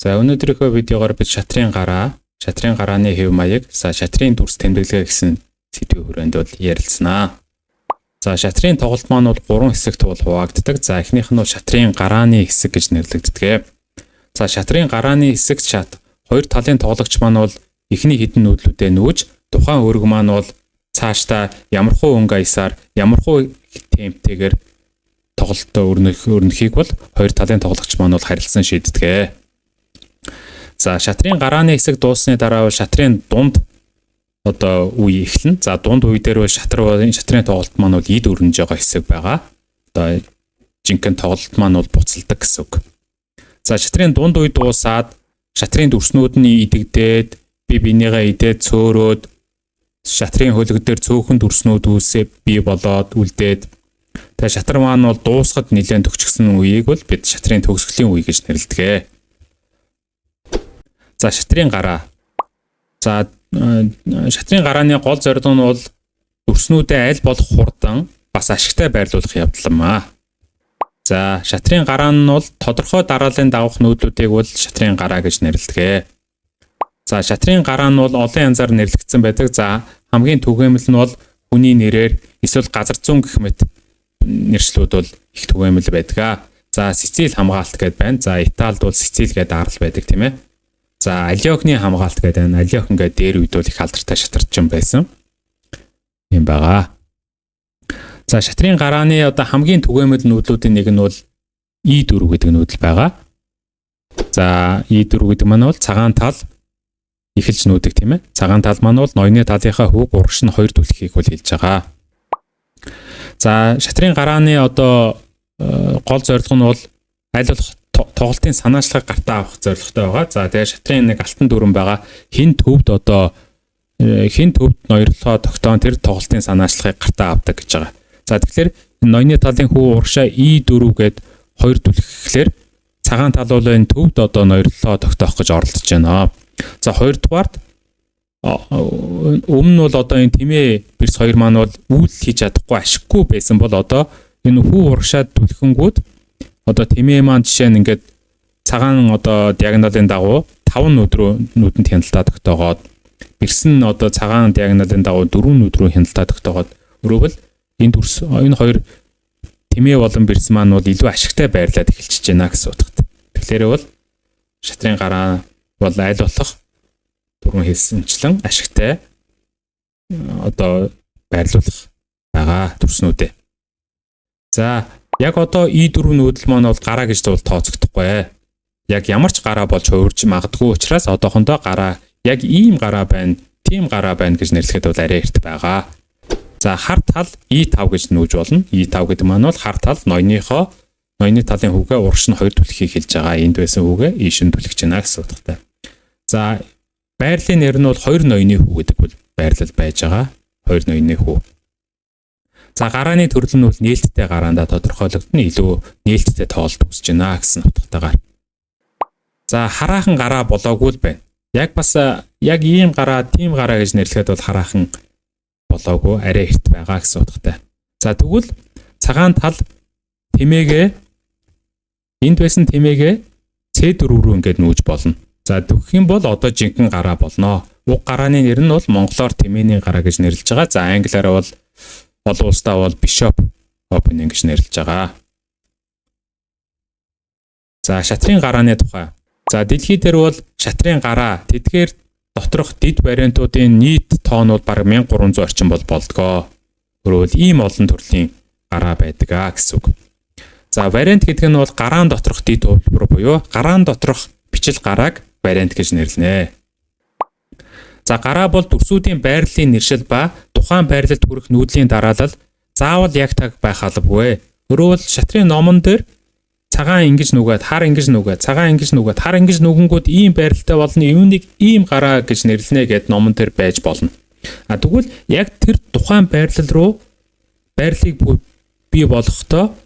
За өнөөдрийнхөө видеогоор бид шатрын гарааны хэв маяг, шатрын дүрс тэмдэглэгээ гэсэн сэдвийн хүрээнд бол ярилцсанаа. За шатрын тоглолт маань бол 3 хэсэгт бол хуваагддаг. За эхнийх нь бол шатрын гарааны хэсэг гэж нэрлэгддэг. За шатрын гарааны хэсэгт хоёр талын тоглогч маань бол эхний хэдэн нүүдлүүдэд нүүж, тухайн өрг маань бол цаашдаа ямархуу өнгө аясаар, ямархуу темптэйгээр тоглолтоо өрнөхийг бол хоёр талын тоглогч маань бол харилцан шийддэг. За шатрын гарааны хэсэг дууссаны дараа бол шатрын дунд үе эхэлнэ. За дунд үе дээр бол шатрын тоглолт маань бол эд өрнөж байгаа хэсэг байгаа. Жинхэнэ тоглолт маань бол буцалдаг гэсэн үг. За шатрын дунд үе дуусаад шатрын дүрснүүд нь идэгдээд бие бинийгээ идээд цөөрөөд шатрын хөлөг дээр цөөхөн дүрснүүд бий болоод үлдээд тэгээ шатар маань бол дуусахад нэлээд төгчгсөн үеийг бол бид шатрын төгсгөлийн үе гэж нэрлэдэг. За шатрын гараа. За шатрын гарааны гол зорилго нь бол дүрснүүдээ аль болох хурдан бас ашигтай байрлуулах явдал юм аа. За шатрын гараа нь бол тодорхой дарааллын дагах нүүдлүүдийг бол шатрын гараа гэж нэрлэдэг. За шатрын гараа нь бол олон янзаар нэрлэгдсэн байдаг. За хамгийн түгээмэл нь бол хүний нэрээр эсвэл газар зүүн гэх мэт нэршлүүд бол их түгээмэл байдаг. За Сицил хамгаалт гэдээ байна. За Италид бол Сицил гэдэг арал байдаг тийм ээ. За Алиохны хамгаалт гэдэг байна. Алиох ингээд дээр үед бол их алдартай шатарчин байсан юм байгаа. За шатрын гарааны хамгийн түгээмэл нүүдлүүдийн нэг нь бол И4 гэдэг нүүдэл байгаа. За И4 гэдэг маань бол цагаан тал эхэлж нүүдэг тийм ээ. Цагаан тал маань бол ноёны талынхаа хүүг урагш нь хоёр түлхийг бол хэлж байгаа. За шатрын гарааны гол зорилго нь бол аль болох тоглолтын санаачлагыг гартаа авах зорилготой байгаа. За тэгээ шатрын нэг алтан дүрэн байгаа. Хин төвд ноёрлоо тогтоон тэр тоглолтын санаачлагыг гартаа авдаг гэж байгаа. За тэгэхээр ноёны талын хүү урагшаа И4 гээд хоёр түлхэхлээр цагаан тал бол энэ төвд ноёрлоо тогтоох гэж оролдож байна. За хоёрдугаарт өмнө нь бол энэ тэмээ бэрс хоёр маань бол үйл хийж чадахгүй ашиггүй байсан бол энэ хүү урагшаад түлхэнгүүд тэмээ маань жишээ нь ингээд цагаан диагоналын дагуу 5 нүүдэнд хяналтаа тогтоогоод бэрс нь цагаан диагоналын дагуу 4 нүүд рүү хяналтаа тогтоогоод өрөөвөл энэ хоёр тэмээ болон бэрс маань бол илүү ашигтай байрлаад эхэлчихэж байна гэсэн утгатай. Тэгэхээр бол шатрын гараа бол аль болох түрүүн хэлсэнчлэн ашигтай байрлуулах байгаа дүрснүүдээ. За яг И4 нүүдэл маань бол гараа гэж тооцогдохгүй. Яг ямар ч гараа болж хувирж магадгүй учраас одоохондоо гараа яг ийм гараа байна, тийм гараа байна гэж нэрлэхэд бол арай эрт байгаа. За хар тал И5 гэж нүүж болно. И5 гэдэг маань бол хар тал ноёны талын хүүгээ урагш нь хоёр түлхийг хэлж байгаа. Энд байсан хүүгээ ийшин түлхэж байна гэсэн утгатай. За байрлалын нэр нь бол хоёр ноёны хүү гэдэг бол байрлал байж байгаа. Хоёр ноёны хүү. За гарааны төрөл нь бол нээлттэй гараанда тодорхойлогдно. Илүү нээлттэй тоглолт үүсэж байна гэсэн утгатайгаар. За хараахан гараа болоогүй л байна. Яг ийм гараа, тийм гараа гэж нэрлэхэд бол хараахан болоогүй, арай эрт байгаа гэсэн утгатай. За тэгвэл цагаан тал энд байсан тэмээгээ C4 рүү ингээд нүүж болно. За тэгэх юм бол жинхэнэ гараа болно. Уг гарааны нэр нь бол монголоор тэмээний гараа гэж нэрлэж байгаа. За англиараа бол олон улсдаа бол Bishop Opening гэж нэрлэж байгаа. За шатрын гарааны тухай. За дэлхий дээр бол шатрын гараа тэдгээр доторх дэд вариантуудын нийт тоо нь бол бараг 1300 орчим болдгоо. Өөрөөр ийм олон төрлийн гараа байдаг гэсэн үг. За вариант гэдэг нь бол гараан доторх дэд хувилбар буюу гараан доторх бичил гарааг вариант гэж нэрлэнэ. За гараа бол дүрсүүдийн байрлалын нэршил ба тухайн байрлалд хүрэх нүүдлийн дараалал заавал яг таг байх албагүй. Өөрөөр шатрын номон дээр цагаан ингэж нүгээд, хар ингэж нүгээд, цагаан ингэж нүгээд, хар ингэж нүгэнгүүд ийм байрлалтай болно. Үүнийг ийм гараа гэж нэрлэнэ гэд номон дээр байж болно. Тэгвэл яг тэр тухайн байрлал руу байрлалыг бий болгохдоо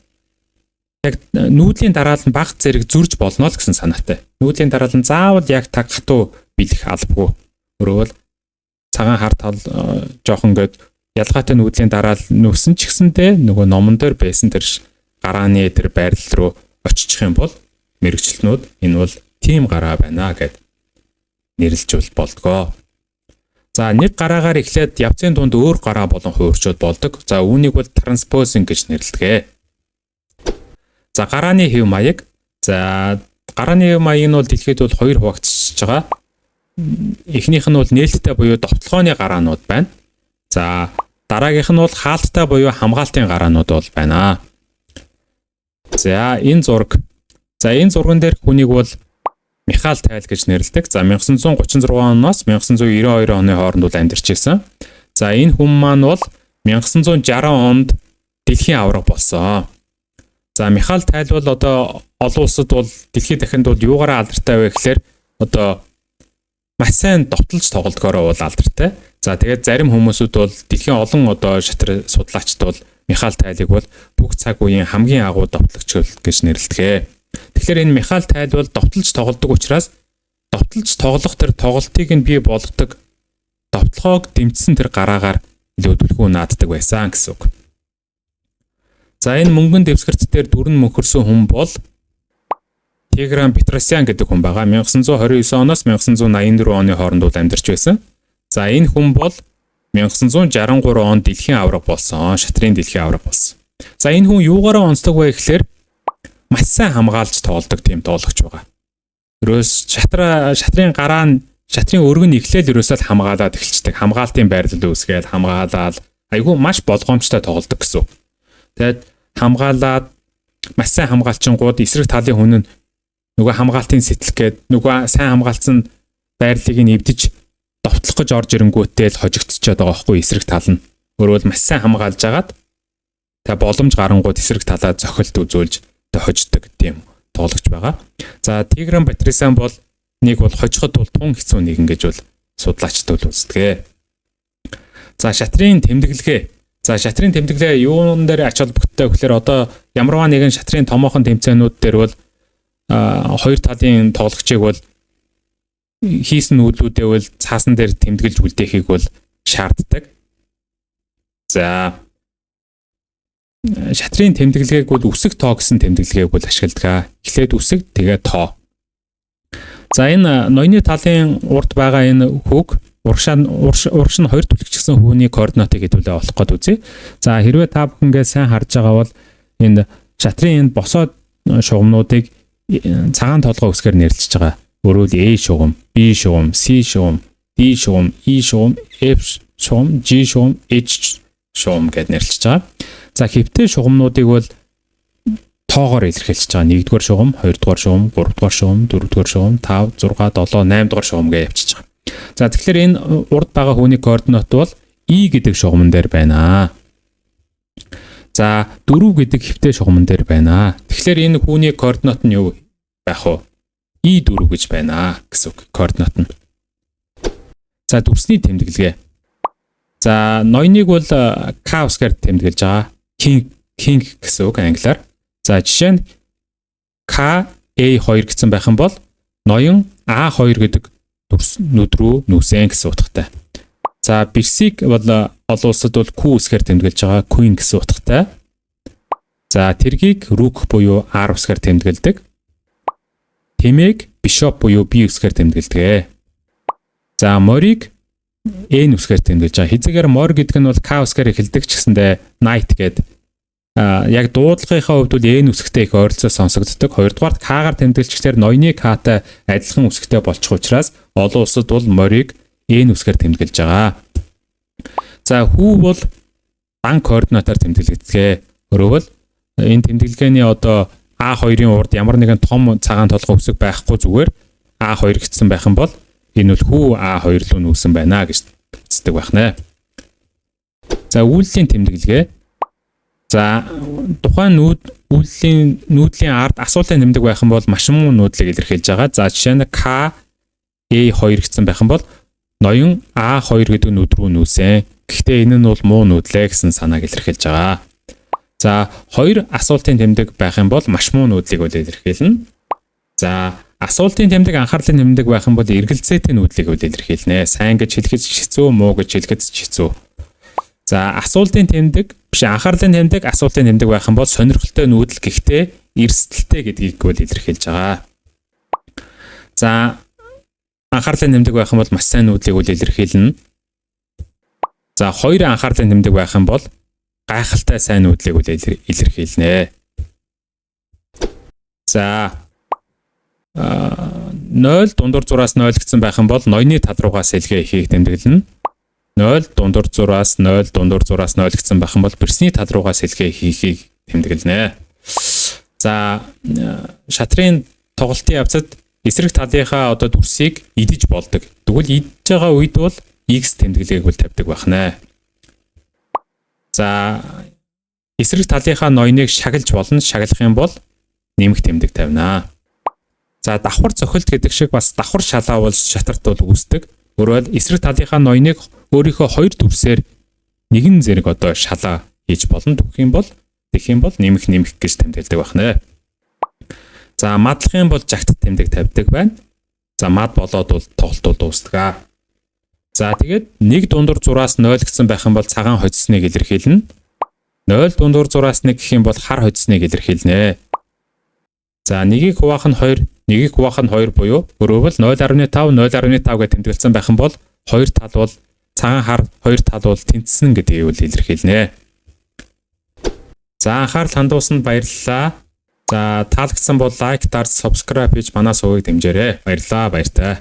яг нүүдлийн дараалал нь баг зэрэг зөрж болно л гэсэн санаатай. Нүүдлийн дараалал нь заавал яг таг хатуу биелэх албагүй. Өөрөөр цагаан хар тал жоохон гээд ялгаатай нүүдлийн дараалал нөсөн ч гэсэндээ нөгөө номон дээр байсан тэр гарааны тэр байрлал руу очиж юм бол мэрэгчлэнүүд энэ бол тийм гараа байна гэд нэрлэж болдгоо. За нэг гараагаар эхлээд явцын дунд өөр гараа болон хуурчууд болдог. За үүнийг бол транспозинг гэж нэрлэдэг. За гарааны хэв маяг. За гарааны хэв маяг нь бол дэлхийд бол хоёр хуваагдчихж байгаа. Эхнийх нь бол нээлттэй буюу довтлогооны гараанууд байна. За дараагийнх нь бол хаалттай буюу хамгаалтын гараанууд бол байна. За энэ зурган дээр хүнийг бол Михаил Тайл гэж нэрлэдэг. За 1936 оноос 1992 оны хооронд бол амьдарч ирсэн. За энэ хүн маань бол 1960 онд дэлхийн аварга болсон. За Михаил Тайл бол одоо олон улсад бол дэлхийн дахинд бол юугаараа алдартай вэ гэхээр одоо маш сайн довтолж тоглодгоороо бол алдартай. За тэгээд зарим хүмүүсүүд бол дэлхийн олон одоо шатар судлаачд бол Михаил Тайлыг бол бүх цаг үеийн хамгийн агуу довтлогч гэж нэрлэдэг. Тэгэхээр энэ Михаил Тайл бол довтолж тоглодог учраас довтолж тоглох тэр тоглолтыг нь бий болгодог довтлогоог дэмжсэн тэр гараагаар илүү түлхүү нааддаг байсан гэсэн үг. За энэ мөнгөн дэвсгэрт дээр дүрэн мөнхөрсөн хүн бол Тигран Петросян гэдэг хүн байгаа. 1929 оноос 1984 оны хооронд амьдарч байсан. За энэ хүн бол 1963 онд дэлхийн аварга болсон. Шатрын дэлхийн аварга болсон. За энэ хүн юугаараа онцлог вэ гэхээр маш сайн хамгаалж тоглодог тийм тоглогч байгаа. Ерөөс шатрын гараа нь шатрын өргөн эхлээл ерөөсөө л хамгаалаад эхэлждэг. Хамгаалтын байрлал үүсгээл хамгаалаад айгүй маш болгоомжтой тоглодог гэсэн. Тэгээд хамгаалаад маш сайн хамгаалчингууд эсрэг талын хүн нь нөгөө хамгаалтын сэтгэлгээд нөгөө сайн хамгаалсан байрлалыг нь эвдэж довтлох гэж орж ирэнгүүтээ л хожигдчиход байгаа байхгүй эсрэг тал нь. Өөрөөр маш сайн хамгаалж агаад та боломж гарангууд эсрэг талаа зохилт үзүүлж хождог тийм тоглогч байгаа. За Тигран Петросян бол нэг бол хожиход бол тун хэцүү нэгэн гэж бол судлаачд бол үздэг. За шатрын тэмдэглэгээ. За шатрын тэмдэглээ юун дээр ач холбогдолтой гэхээр одоо ямарваа нэгэн шатрын томоохон тэмцээнүүд дээр бол хоёр талын тоглогчийг бол хийсэн нүүлүүдээ бол цаасан дээр тэмдэглэж үлдээхийг бол шаарддаг. За шатрын тэмдэглэгийг бол үсэг тоо гэсэн тэмдэглэгийг бол ашигладаг. Эхлээд үсэг тэгээд тоо. За энэ ноёны талын урд байгаа энэ хүүг урагш нь хоёр түлхэгчсэн хүүний координатыг хэдүүлээ олох гээд үзье. За хэрвээ та бүхэнгээ сайн харж байгаа бол энэ шатрын энэ босоод шугамнуудыг цагаан толгой үсгээр нэрлэж байгаа. Өөрөөр A шугам, B шугам, C шугам, D шугам, E шугам, F шугам, G шугам, H шугам гэдээ нэрлэж байгаа. За хэвтэй шугамнуудыг бол тоогоор илэрхийлж байгаа. 1-р шугам, 2-р шугам, 3-р шугам, 4-р шугам, 5, 6, 7, 8-р шугам гэж явчихж байгаа. За тэгэхээр энэ урд байгаа хүний координат бол E гэдэг шугамн дээр байна. За 4 гэдэг хэвтэй шугамн дээр байна. Тэгэхээр энэ хүний координат нь юу байх вэ? E4 гэж байна гэсэн үг координат нь. За дүрсний тэмдэглэгээ. За ноёныг бол K усгаар тэмдэглэж байгаа. King гэсэн үг англиар. За жишээ нь KA2 гэсэн байх юм бол ноён A2 гэдэг нүд рүү нүүсэн гэсэн утгатай. За бэрсийг бол олон улсад бол Q усгаар тэмдэглэж байгаа. Queen гэсэн утгатай. За тэргийг Rook буюу R усгаар тэмдэглэдэг. Тэмээг Bishop буюу B усгаар тэмдэглэдэг. За морийг N усгаар тэмдэглэж байгаа. Хизээгээр мор гэдэг нь бол K усгаар эхэлдэг ч гэсэндээ Knight гэдэг яг дуудлагынхаа хувьд бол N үсгтэй их ойролцоо сонсогддог. Хоёрдугаар K-гаар тэмдэглэгчдэр ноёны K-тай адилхан үсгтэй болчих учраас олон улсад бол морийг N үсгээр тэмдэглэж байгаа. За хүү бол дан координатаар тэмдэглэгдэгэ. Өөрөөр энэ тэмдэглэгээний одоо A2-ын урд ямар нэгэн том цагаан толгой үсэг байхгүй зүгээр A2 гэсэн байх юм бол энэ бол хүү A2 руу нүүсэн байна гэж үздэг байх нэ. За үйлдлийн тэмдэглэгээ. За тухайн нүүдлийн ард асуултын тэмдэг байх юм бол маш муу нүүдлийг илэрхийлж байгаа. За жишээ нь KA2 гэсэн байх юм бол ноён A2 гэдэг нүд рүү нүүсэн. Гэхдээ энэ нь бол муу нүүдлээ гэсэн санааг илэрхийлж байгаа. За хоёр асуултын тэмдэг байх юм бол маш муу нүүдлийг бол илэрхийлнэ. За асуултын тэмдэг анхаарлын тэмдэг байх юм бол эргэлзээтэй нүүдлийг бол илэрхийлнэ. Сайн гэж хэлэхэд хэцүү, муу гэж хэлэхэд хэцүү. За асуултын тэмдэг биш анхаарлын тэмдэг, асуултын тэмдэг байх юм бол сонирхолтой нүүдэл гэхдээ эрсдэлтэй гэдгийг бол илэрхийлж байгаа. За анхаарлаа нэмдэг байх юм бол маш сайн нүүдлийг үл илэрхийлнэ. За 2 анхаарлаа нэмдэг байх юм бол гайхалтай сайн нүүдлийг үл илэрхийлнэ. За 0 дундуур зураас 0 гэсэн байх юм бол ноёны тал руугаа сэлгээ ихийг тэмдэглэнэ. 0 дундуур зураас 0 гэсэн байх юм бол бэрсний тал руугаа сэлгээ ихийг тэмдэглэнэ. За шатрын тоглолтын явцад эсрэг талынхаа дүрсийг идэж болдог. Тэгвэл идэж байгаа үед бол x тэмдэглэгийг үл тавьдаг байна. За эсрэг талынхаа ноёныг шагналж болно. Шаглах юм бол нэмэх тэмдэг тавина. За давхар цохилт гэдэг шиг бас давхар шалаа бол шатарт бол үүсдэг. Өөрөөр эсрэг талынхаа ноёныг өөрийнхөө 2 дүрсээр нэгэн зэрэг шалаа хийж болно. Тэгэх юм бол нэмэх гэж тэмдэглэдэг байна. За мадлахын бол жагтад тэмдэг тавьдаг байна. За мад болоод бол тоглолт бол дуустдаг. За тэгээд 1 дундуур зураас 0 гэсэн байх юм бол цагаан хоцсныг илэрхийлнэ. 0 дундуур зураас 1 гэх юм бол хар хоцсныг илэрхийлнэ. За 1-ийг хуваах нь 2, 1-ийг хуваах нь 2 буюу өөрөөр 0.5 гэж тэмдэглэсэн байх юм бол 2 тал бол цагаан хар 2 тал бол тэнцсэн гэдгийг үл илэрхийлнэ. За анхаарал хандуусанд баярлалаа. За таалагдсан бол лайк, дарс, subscribe хийж манай сувгийг дэмжээрэй. Баярлалаа, баяртай.